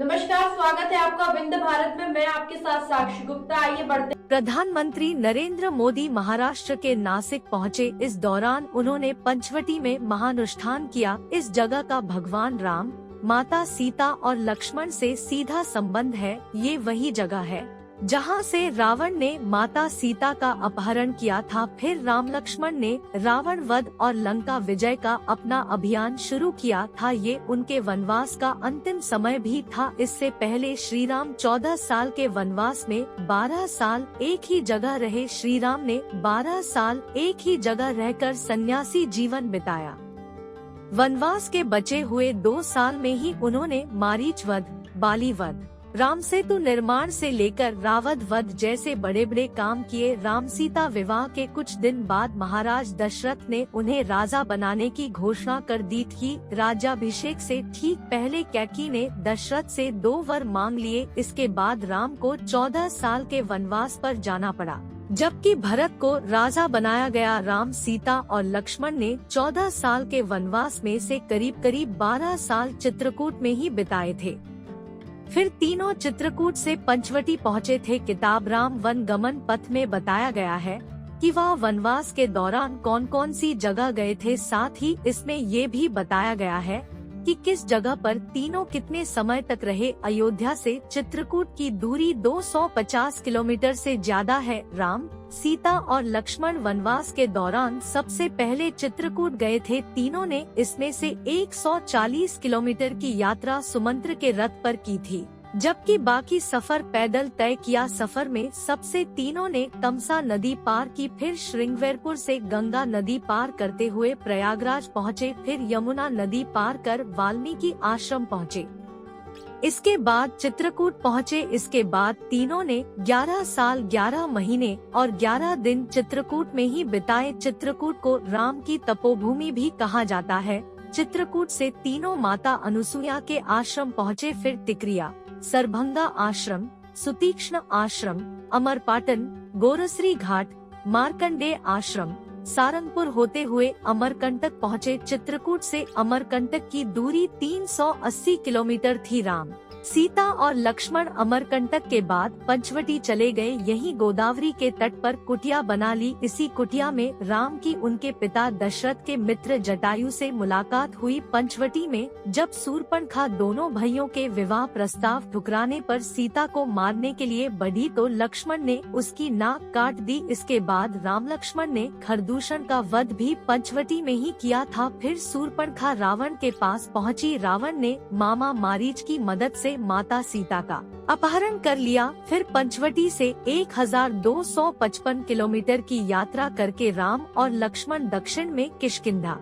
नमस्कार, स्वागत है आपका विंध्य भारत में। मैं आपके साथ साक्षी गुप्ता। आइए बढ़ते। प्रधानमंत्री नरेंद्र मोदी महाराष्ट्र के नासिक पहुंचे। इस दौरान उन्होंने पंचवटी में महानुष्ठान किया। इस जगह का भगवान राम, माता सीता और लक्ष्मण से सीधा संबंध है। ये वही जगह है जहां से रावण ने माता सीता का अपहरण किया था। फिर राम लक्ष्मण ने रावण वध और लंका विजय का अपना अभियान शुरू किया था। ये उनके वनवास का अंतिम समय भी था। इससे पहले श्री राम 14 साल के वनवास में 12 साल एक ही जगह रहे। श्री राम ने 12 साल एक ही जगह रहकर सन्यासी जीवन बिताया। वनवास के बचे हुए 2 साल में ही उन्होंने मारीच वध, बाली वध, राम सेतु निर्माण से लेकर रावण वध जैसे बड़े बड़े काम किए। राम सीता विवाह के कुछ दिन बाद महाराज दशरथ ने उन्हें राजा बनाने की घोषणा कर दी थी। राज्याभिषेक से ठीक पहले कैकेयी ने दशरथ से 2 वर मांग लिए। इसके बाद राम को 14 साल के वनवास पर जाना पड़ा, जबकि भरत को राजा बनाया गया। राम, सीता और लक्ष्मण ने 14 साल के वनवास में से करीब 12 साल चित्रकूट में ही बिताए थे। फिर तीनों चित्रकूट से पंचवटी पहुँचे थे। किताब राम वन गमन पथ में बताया गया है कि वह वनवास के दौरान कौन कौन सी जगह गए थे। साथ ही इसमें ये भी बताया गया है कि किस जगह पर तीनों कितने समय तक रहे। अयोध्या से चित्रकूट की दूरी 250 किलोमीटर से ज्यादा है। राम, सीता और लक्ष्मण वनवास के दौरान सबसे पहले चित्रकूट गए थे। तीनों ने इसमें से 140 किलोमीटर की यात्रा सुमंत्र के रथ पर की थी, जबकि बाकी सफर पैदल तय किया। सफर में सबसे तीनों ने तमसा नदी पार की, फिर श्रृंगवेरपुर से गंगा नदी पार करते हुए प्रयागराज पहुँचे, फिर यमुना नदी पार कर वाल्मीकि आश्रम पहुँचे। इसके बाद चित्रकूट पहुँचे। इसके बाद तीनों ने 11 साल 11 महीने और 11 दिन चित्रकूट में ही बिताए। चित्रकूट को राम की तपोभूमि भी कहा जाता है। चित्रकूट से तीनों माता अनुसुईया के आश्रम पहुँचे, फिर तिकरिया, सरभंगा आश्रम, सुतीक्ष्ण आश्रम, अमरपाटन, गोरसरी घाट, मार्कंडेय आश्रम, सारंगपुर होते हुए अमरकंटक पहुँचे। चित्रकूट से अमरकंटक की दूरी 380 किलोमीटर थी। राम, सीता और लक्ष्मण अमरकंटक के बाद पंचवटी चले गए। यहीं गोदावरी के तट पर कुटिया बना ली। इसी कुटिया में राम की उनके पिता दशरथ के मित्र जटायु से मुलाकात हुई। पंचवटी में जब शूर्पणखा दोनों भाइयों के विवाह प्रस्ताव ठुकराने पर सीता को मारने के लिए बढ़ी तो लक्ष्मण ने उसकी नाक काट दी। इसके बाद राम लक्ष्मण ने खरदूषण का वध भी पंचवटी में ही किया था। फिर शूर्पणखा रावण के पास पहुँची। रावण ने मामा मारीच की मदद से माता सीता का अपहरण कर लिया। फिर पंचवटी से 1255 किलोमीटर की यात्रा करके राम और लक्ष्मण दक्षिण में किष्किंधा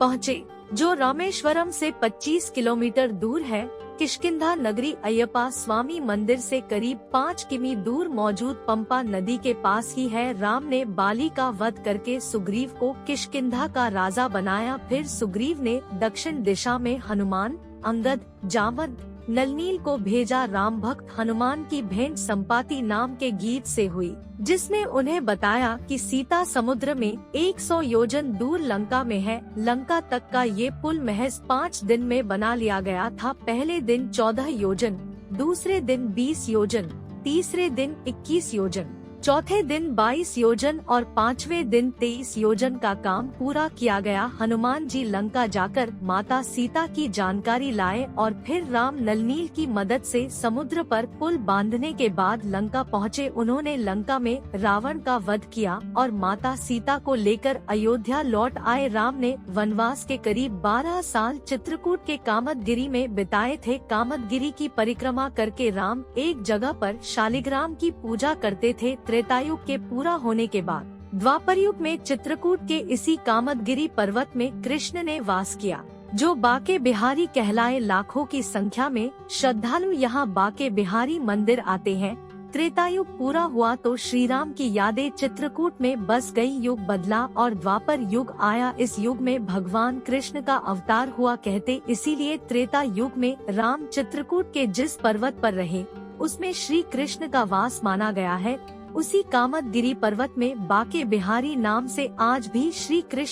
पहुँचे, जो रामेश्वरम से 25 किलोमीटर दूर है। किष्किंधा नगरी अयप्पा स्वामी मंदिर से करीब 5 किमी दूर मौजूद पंपा नदी के पास ही है। राम ने बाली का वध करके सुग्रीव को किष्किंधा का राजा बनाया। फिर सुग्रीव ने दक्षिण दिशा में हनुमान, अंगद, जामवंत, नलनील को भेजा। राम भक्त हनुमान की भेंट संपाति नाम के गीत से हुई, जिसने उन्हें बताया कि सीता समुद्र में 100 योजन दूर लंका में है। लंका तक का ये पुल महज 5 दिन में बना लिया गया था। पहले दिन 14 योजन, दूसरे दिन 20 योजन, तीसरे दिन 21 योजन, चौथे दिन 22 योजन और 5वें दिन 23 योजन का काम पूरा किया गया। हनुमान जी लंका जाकर माता सीता की जानकारी लाए और फिर राम नलनील की मदद से समुद्र पर पुल बांधने के बाद लंका पहुँचे। उन्होंने लंका में रावण का वध किया और माता सीता को लेकर अयोध्या लौट आए। राम ने वनवास के करीब 12 साल चित्रकूट के कामदगिरी में बिताए थे। कामदगिरी की परिक्रमा करके राम एक जगह पर शालिग्राम की पूजा करते थे। त्रेतायुग के पूरा होने के बाद द्वापर युग में चित्रकूट के इसी कामदगिरी पर्वत में कृष्ण ने वास किया, जो बाके बिहारी कहलाए। लाखों की संख्या में श्रद्धालु यहाँ बाके बिहारी मंदिर आते हैं। त्रेतायुग पूरा हुआ तो श्री राम की यादें चित्रकूट में बस गई। युग बदला और द्वापर युग आया। इस युग में भगवान कृष्ण का अवतार हुआ कहते, इसीलिए त्रेता युग में राम चित्रकूट के जिस पर्वत पर रहे उसमें श्री कृष्ण का वास माना गया है। उसी कामदगिरी पर्वत में बाके बिहारी नाम से आज भी श्री कृष्ण